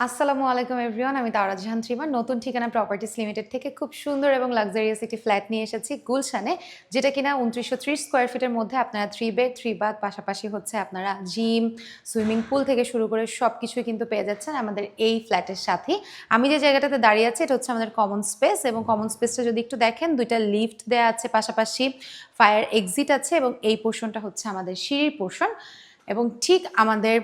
আসসালামু আলাইকুম এভরিওয়ান, আমি তাওরা জাহান ত্রিমা নতুন ঠিকানা প্রপার্টিস লিমিটেড থেকে খুব সুন্দর এবং লাক্সারিয়াস একটি ফ্ল্যাট নিয়ে এসেছি গুলশানে, যেটা কিনা 2930 স্কোয়ার ফিটের মধ্যে আপনারা 3 বেড 3 বাথ, পাশাপাশি হচ্ছে আপনারা জিম, সুইমিং পুল থেকে শুরু করে সব কিছুই কিন্তু পেয়ে যাচ্ছেন আমাদের এই ফ্ল্যাটের সাথেই। আমি যে জায়গাটাতে দাঁড়িয়ে আছি এটা হচ্ছে আমাদের কমন স্পেস, এবং কমন স্পেসটা যদি একটু দেখেন, দুইটা লিফট দেওয়া আছে, পাশাপাশি ফায়ার এক্সিট আছে, এবং এই পোর্শনটা হচ্ছে আমাদের সিঁড়ির পোর্শন। এবং ঠিক আমাদের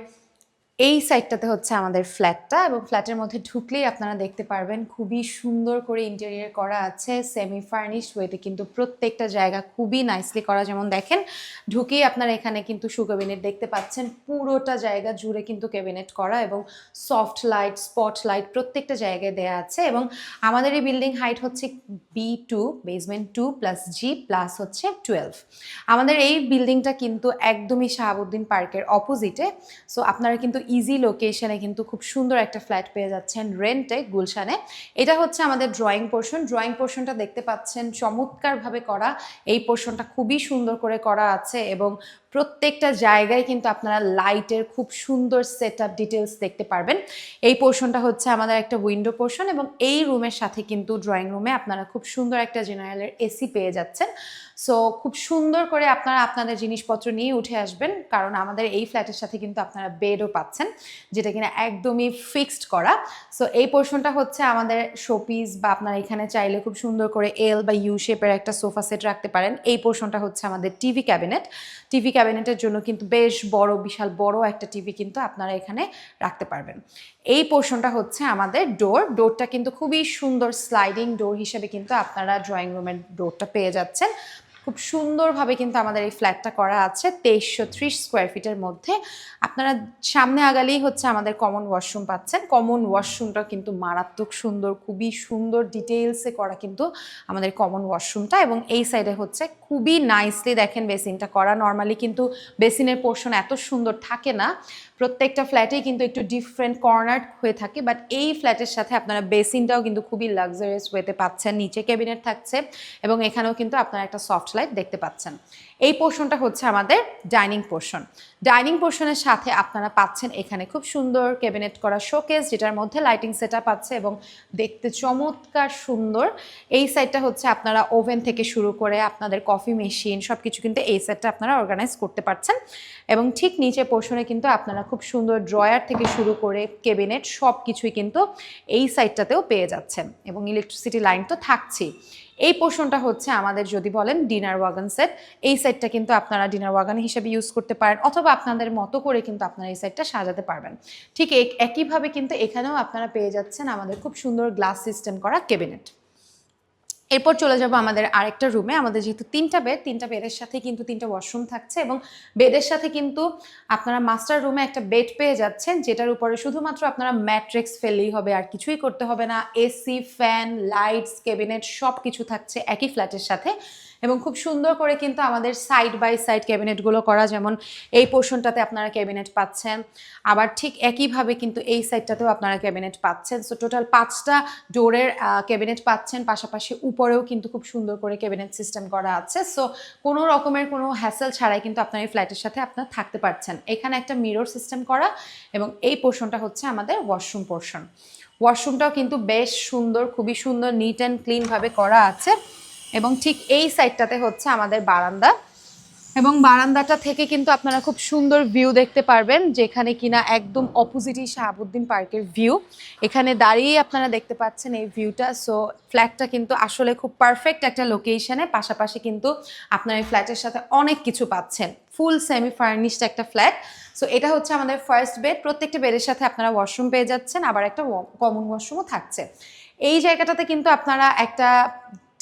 এই সাইডটাতে হচ্ছে আমাদের ফ্ল্যাটটা, এবং ফ্ল্যাটের মধ্যে ঢুকলেই আপনারা দেখতে পারবেন খুবই সুন্দর করে ইন্টেরিয়র করা আছে, সেমি ফার্নিশড ওয়েতে কিন্তু প্রত্যেকটা জায়গা খুবই নাইসলি করা। যেমন দেখেন, ঢুকেই আপনারা এখানে কিন্তু শু ক্যাবিনেট দেখতে পাচ্ছেন, পুরোটা জায়গা জুড়ে কিন্তু ক্যাবিনেট করা, এবং সফট লাইট, স্পট লাইট প্রত্যেকটা জায়গায় দেয়া আছে। এবং আমাদের এই বিল্ডিং হাইট হচ্ছে B2, basement 2 plus G plus হচ্ছে 12। আমাদের এই বিল্ডিংটা কিন্তু একদমই শাহাবুদ্দিন পার্কের অপোজিটে, সো আপনারা কিন্তু ইজি লোকেশনে কিন্তু খুব সুন্দর একটা ফ্ল্যাট পেয়ে যাচ্ছেন রেন্টে গুলশানে। এটা হচ্ছে আমাদের ড্রয়িং পোর্শন। ড্রয়িং পোর্শনটা দেখতে পাচ্ছেন চমৎকারভাবে করা, এই পোর্শনটা খুবই সুন্দর করে করা আছে, এবং প্রত্যেকটা জায়গায় কিন্তু আপনারা লাইটের খুব সুন্দর সেট আপ ডিটেলস দেখতে পারবেন। এই পোর্শনটা হচ্ছে আমাদের একটা উইন্ডো পোর্শন, এবং এই রুমের সাথে কিন্তু ড্রয়িং রুমে আপনারা খুব সুন্দর একটা জেনারেলের এসি পেয়ে যাচ্ছেন। সো খুব সুন্দর করে আপনারা আপনাদের জিনিসপত্র নিয়ে উঠে আসবেন, কারণ আমাদের এই ফ্ল্যাটের সাথে কিন্তু আপনারা বেডও পাচ্ছেন, যেটা কিনা একদমই ফিক্সড করা। সো এই পোর্শনটা হচ্ছে আমাদের শোপিস, বা আপনারা এখানে চাইলে খুব সুন্দর করে এল বা ইউ শেপের একটা সোফা সেট রাখতে পারেন। এই পোর্শনটা হচ্ছে আমাদের টিভি ক্যাবিনেট। টিভি ক্যাবিনেটের জন্য কিন্তু বেশ বড়, বিশাল বড় একটা টিভি কিন্তু আপনারা এখানে রাখতে পারবেন। এই পোর্শনটা হচ্ছে আমাদের ডোরটা কিন্তু খুবই সুন্দর স্লাইডিং ডোর হিসেবে কিন্তু আপনারা ড্রয়িং রুমের ডোরটা পেয়ে যাচ্ছেন। খুব সুন্দরভাবে কিন্তু আমাদের এই ফ্ল্যাটটা করা আছে 2330 স্কোয়ার ফিটের মধ্যে। আপনারা সামনে আগালেই হচ্ছে আমাদের কমন ওয়াশরুম পাচ্ছেন। কমন ওয়াশরুমটা কিন্তু মারাত্মক সুন্দর, খুবই সুন্দর ডিটেইলসে করা কিন্তু আমাদের কমন ওয়াশরুমটা। এবং এই সাইডে হচ্ছে খুবই নাইসলি দেখেন বেসিনটা করা। নর্মালি কিন্তু বেসিনের পোর্শন এত সুন্দর থাকে না, প্রত্যেকটা ফ্ল্যাটেই কিন্তু একটু ডিফারেন্ট কর্নার হয়ে থাকে, বাট এই ফ্ল্যাটের সাথে আপনারা বেসিনটাও কিন্তু খুবই লাক্সারিয়াস ওয়েতে পাচ্ছেন। নিচে ক্যাবিনেট থাকছে, এবং এখানেও কিন্তু আপনারা একটা সফট লাইট দেখতে পাচ্ছেন। এই পোর্শনটা হচ্ছে আমাদের ডাইনিং পোর্শন। ডাইনিং পোর্শনের সাথে আপনারা পাচ্ছেন এখানে খুব সুন্দর ক্যাবিনেট করা শোকেস, যেটার মধ্যে লাইটিং সেট আপ আছে, এবং দেখতে চমৎকার সুন্দর। এই সাইডটা হচ্ছে আপনারা ওভেন থেকে শুরু করে আপনাদের কফি মেশিন সব কিছু কিন্তু এই সাইডটা আপনারা অর্গানাইজ করতে পারছেন। এবং ঠিক নিচে পোর্শনে কিন্তু আপনারা খুব সুন্দর ড্রয়ার থেকে শুরু করে ক্যাবিনেট সব কিছুই কিন্তু এই সাইডটাতেও পেয়ে যাচ্ছেন, এবং ইলেকট্রিসিটি লাইন তো থাকছেই। এই পোর্শনটা হচ্ছে আমাদের, যদি বলেন, ডিনার ওয়াগন সেট। এই সেটটা কিন্তু আপনারা ডিনার ওয়াগন হিসেবে ইউজ করতে পারেন, অথবা আপনাদের মতো করে কিন্তু আপনারা এই সেটটা সাজাতে পারবেন। ঠিক একইভাবে কিন্তু এখানেও আপনারা পেয়ে যাচ্ছেন আমাদের খুব সুন্দর গ্লাস সিস্টেম করা ক্যাবিনেট। এরপর চলে যাব আমাদের আরেকটা রুমে। আমাদের যেহেতু তিনটা বেডের সাথে কিন্তু তিনটা ওয়াশরুম থাকছে, এবং বেডের সাথে কিন্তু আপনারা মাস্টার রুমে একটা বেড পেয়ে যাচ্ছেন, যেটার উপরে শুধুমাত্র আপনারা ম্যাট্রেক্স ফেললেই হবে, আর কিছুই করতে হবে না। এসি, ফ্যান, লাইটস, ক্যাবিনেট সব কিছু থাকছে একই ফ্ল্যাটের সাথে, এবং খুব সুন্দর করে কিন্তু আমাদের সাইড বাই সাইড ক্যাবিনেটগুলো করা। যেমন এই পোর্শনটাতে আপনারা ক্যাবিনেট পাচ্ছেন, আবার ঠিক একইভাবে কিন্তু এই সাইডটাতেও আপনারা ক্যাবিনেট পাচ্ছেন। সো টোটাল 5টা ডোরের ক্যাবিনেট পাচ্ছেন, পাশাপাশি উপরেও কিন্তু খুব সুন্দর করে ক্যাবিনেট সিস্টেম করা আছে। সো কোনো রকমের কোনো হ্যাসেল ছাড়াই কিন্তু আপনার এই ফ্ল্যাটের সাথে আপনার থাকতে পারছেন। এখানে একটা মিরর সিস্টেম করা, এবং এই পোর্শনটা হচ্ছে আমাদের ওয়াশরুম পোর্শন। ওয়াশরুমটাও কিন্তু বেশ সুন্দর, খুবই সুন্দর, নিট অ্যান্ড ক্লিনভাবে করা আছে। এবং ঠিক এই সাইডটাতে হচ্ছে আমাদের বারান্দা, এবং বারান্দাটা থেকে কিন্তু আপনারা খুব সুন্দর ভিউ দেখতে পারবেন, যেখানে কিনা একদম অপোজিটই শাহাবুদ্দিন পার্কের ভিউ। এখানে দাঁড়িয়েই আপনারা দেখতে পাচ্ছেন এই ভিউটা। সো ফ্ল্যাটটা কিন্তু আসলে খুব পারফেক্ট একটা লোকেশনে, পাশাপাশি কিন্তু আপনার এই ফ্ল্যাটের সাথে অনেক কিছু পাচ্ছেন। ফুল সেমি ফার্নিশড একটা ফ্ল্যাট। সো এটা হচ্ছে আমাদের ফার্স্ট বেড। প্রত্যেকটা বেডের সাথে আপনারা ওয়াশরুম পেয়ে যাচ্ছেন, আবার একটা কমন ওয়াশরুমও থাকছে। এই জায়গাটাতে কিন্তু আপনারা একটা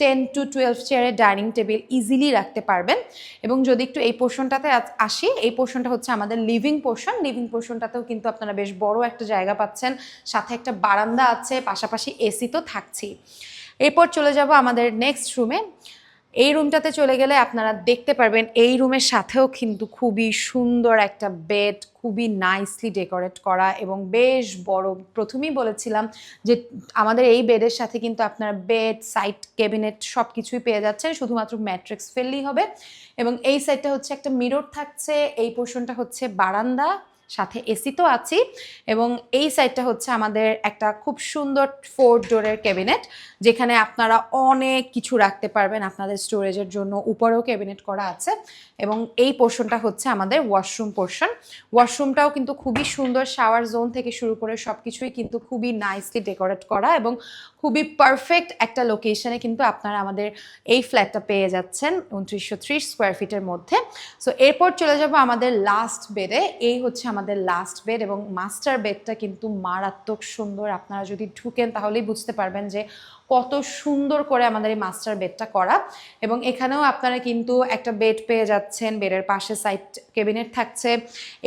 10 to 12 চেয়ারের ডাইনিং টেবিল ইজিলি রাখতে পারবেন। এবং যদি একটু এই পোর্শনটাতে আসি, এই পোর্শনটা হচ্ছে আমাদের লিভিং পোর্শন। লিভিং পোর্শনটাতেও কিন্তু আপনারা বেশ বড় একটা জায়গা পাচ্ছেন, সাথে একটা বারান্দা আছে, পাশাপাশি এসি তো থাকছেই। এরপর চলে যাব আমাদের নেক্সট রুমে। এই রুমটাতে চলে গেলে আপনারা দেখতে পারবেন এই রুমের সাথেও কিন্তু খুবই সুন্দর একটা বেড, খুবই নাইসলি ডেকোরেট করা, এবং বেশ বড়। প্রথমেই বলেছিলাম যে আমাদের এই বেডের সাথে কিন্তু আপনারা বেড, সাইড ক্যাবিনেট সব কিছুই পেয়ে যাচ্ছেন, শুধুমাত্র ম্যাট্রিক্স ফেললেই হবে। এবং এই সাইডটা হচ্ছে একটা মিরর থাকছে, এই পোর্শনটা হচ্ছে বারান্দা, সাথে এসি তো আছেই। এবং এই সাইডটা হচ্ছে আমাদের একটা খুব সুন্দর 4 ডোরের ক্যাবিনেট, যেখানে আপনারা অনেক কিছু রাখতে পারবেন আপনাদের স্টোরেজের জন্য। উপরেও ক্যাবিনেট করা আছে এবং এই পোর্শনটা হচ্ছে আমাদের ওয়াশরুম পোর্শন। ওয়াশরুমটাও কিন্তু খুবই সুন্দর, শাওয়ার জোন থেকে শুরু করে সব কিছুই কিন্তু খুবই নাইসলি ডেকোরেট করা এবং খুবই পারফেক্ট একটা লোকেশনে কিন্তু আপনারা আমাদের এই ফ্ল্যাটটা পেয়ে যাচ্ছেন 2930 স্কোয়ার ফিটের মধ্যে। সো এরপর চলে যাব আমাদের লাস্ট বেডে। এই হচ্ছে আমাদের লাস্ট বেড এবং মাস্টার বেডটা কিন্তু মারাত্মক সুন্দর। আপনারা যদি ঢুকেন তাহলেই বুঝতে পারবেন যে কত সুন্দর করে আমাদের এই মাস্টার বেডটা করা। এবং এখানেও আপনারা কিন্তু একটা বেড পেয়ে যাচ্ছেন, বেডের পাশে সাইড ক্যাবিনেট থাকছে।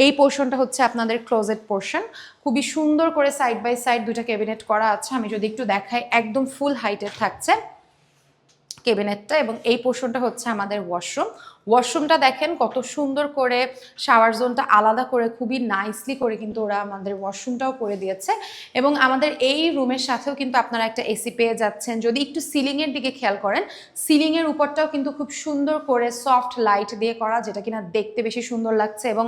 এই পোর্শনটা হচ্ছে আপনাদের ক্লোজেট পোর্শন, খুবই সুন্দর করে সাইড বাই সাইড দুইটা ক্যাবিনেট করা আছে। আমি যদি একটু দেখাই, একদম ফুল হাইটের থাকছে ক্যাবিনেটটা। এবং এই পোর্শনটা হচ্ছে আমাদের ওয়াশরুম। ওয়াশরুমটা দেখেন কত সুন্দর করে শাওয়ার জোনটা আলাদা করে খুবই নাইসলি করে কিন্তু ওরা আমাদের ওয়াশরুমটাও করে দিয়েছে। এবং আমাদের এই রুমের সাথেও কিন্তু আপনারা একটা এসি পেয়ে যাচ্ছেন। যদি একটু সিলিংয়ের দিকে খেয়াল করেন, সিলিংয়ের উপরটাও কিন্তু খুব সুন্দর করে সফট লাইট দিয়ে করা, যেটা কিনা দেখতে বেশি সুন্দর লাগছে। এবং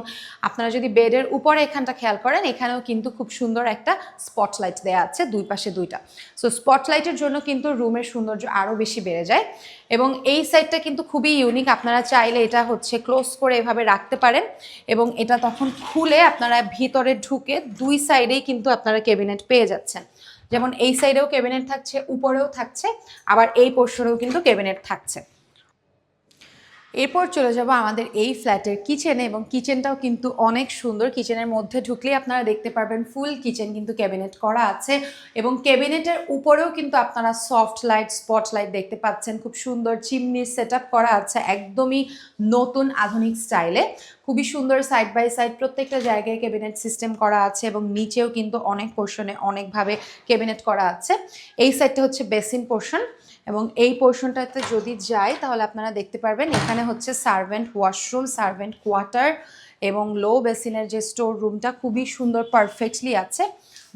আপনারা যদি বেডের উপরে এখানটা খেয়াল করেন, এখানেও কিন্তু খুব সুন্দর একটা স্পটলাইট দেওয়া আছে, দুই পাশে দুইটা। সো স্পটলাইটের জন্য কিন্তু রুমের সৌন্দর্য আরও বেশি বেড়ে যায়। এবং এই সাইডটা কিন্তু খুবই ইউনিক, আপনারা চাইলে এটা হচ্ছে ক্লোজ করে এভাবে রাখতে পারেন এবং এটা তখন খুলে আপনারা ভিতরে ঢুকে দুই সাইডেই কিন্তু আপনারা ক্যাবিনেট পেয়ে যাচ্ছেন। যেমন এই সাইডেও ক্যাবিনেট থাকছে, উপরেও থাকছে, আবার এই পোর্শনেও কিন্তু ক্যাবিনেট থাকছে। এরপর চলে যাব আমাদের এই ফ্ল্যাটের কিচেনে এবং কিচেনটাও কিন্তু অনেক সুন্দর। কিচেনের মধ্যে ঢুকলেই আপনারা দেখতে পারবেন ফুল কিচেন কিন্তু ক্যাবিনেট করা আছে এবং ক্যাবিনেটের উপরেও কিন্তু আপনারা সফট লাইট, স্পট লাইট দেখতে পাচ্ছেন। খুব সুন্দর চিমনির সেট আপ করা আছে, একদমই নতুন আধুনিক স্টাইলে। খুবই সুন্দর সাইড বাই সাইড প্রত্যেকটা জায়গায় ক্যাবিনেট সিস্টেম করা আছে এবং নিচেও কিন্তু অনেক পোর্শনে অনেকভাবে ক্যাবিনেট করা আছে। এই সাইডটা হচ্ছে বেসিন পোর্শন এবং এই পোর্শনটাতে যদি যাই তাহলে আপনারা দেখতে পারবেন এখানে হচ্ছে সার্ভেন্ট ওয়াশরুম, সার্ভেন্ট কোয়ার্টার এবং লো বেসিনের যে স্টোর রুমটা খুবই সুন্দর পারফেক্টলি আছে।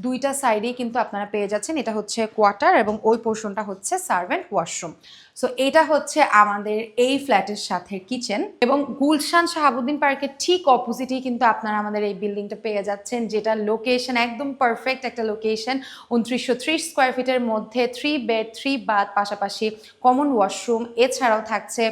দুইটা সাইডেই কিন্তু আপনারা পেয়ে যাচ্ছেন। এটা হচ্ছে কোয়ার্টার এবং ওই পোর্শনটা হচ্ছে সার্ভেন্ট ওয়াশরুম। সো এটা হচ্ছে আমাদের এই ফ্ল্যাটের সাথে কিচেন। এবং গুলশান শাহাবুদ্দিন পার্কের ঠিক অপোজিটেই কিন্তু আপনারা আমাদের এই বিল্ডিংটা পেয়ে যাচ্ছেন, যেটা লোকেশন একদম পারফেক্ট একটা লোকেশন। 2930 স্কোয়ার ফিটের মধ্যে 3 বেড 3 বাথ, পাশাপাশি কমন ওয়াশরুম, এছাড়াও থাকছে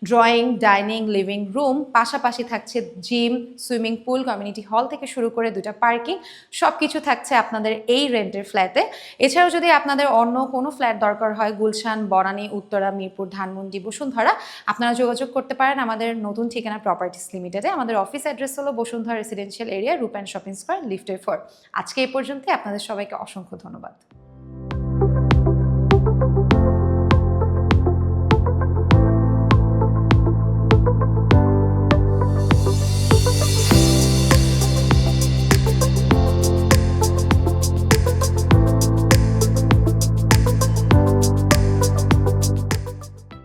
ড্রয়িং, ডাইনিং, লিভিং রুম, পাশাপাশি থাকছে gym, swimming pool, community hall থেকে শুরু করে দুটা পার্কিং, সব কিছু থাকছে আপনাদের এই রেন্টের ফ্ল্যাটে। এছাড়াও যদি আপনাদের অন্য কোনো ফ্ল্যাট দরকার হয় গুলশান, বনানী, উত্তরা, মিরপুর, ধানমন্ডি, বসুন্ধরা, আপনারা যোগাযোগ করতে পারেন আমাদের নতুন ঠিকানা প্রপার্টিস লিমিটেডে। আমাদের অফিস অ্যাড্রেস হলো বসুন্ধরা রেসিডেন্সিয়াল এরিয়া, রূপ অ্যান্ড শপিং স্কোয়ার, লিফটের 4। আজকে এই পর্যন্তই। আপনাদের সবাইকে অসংখ্য ধন্যবাদ।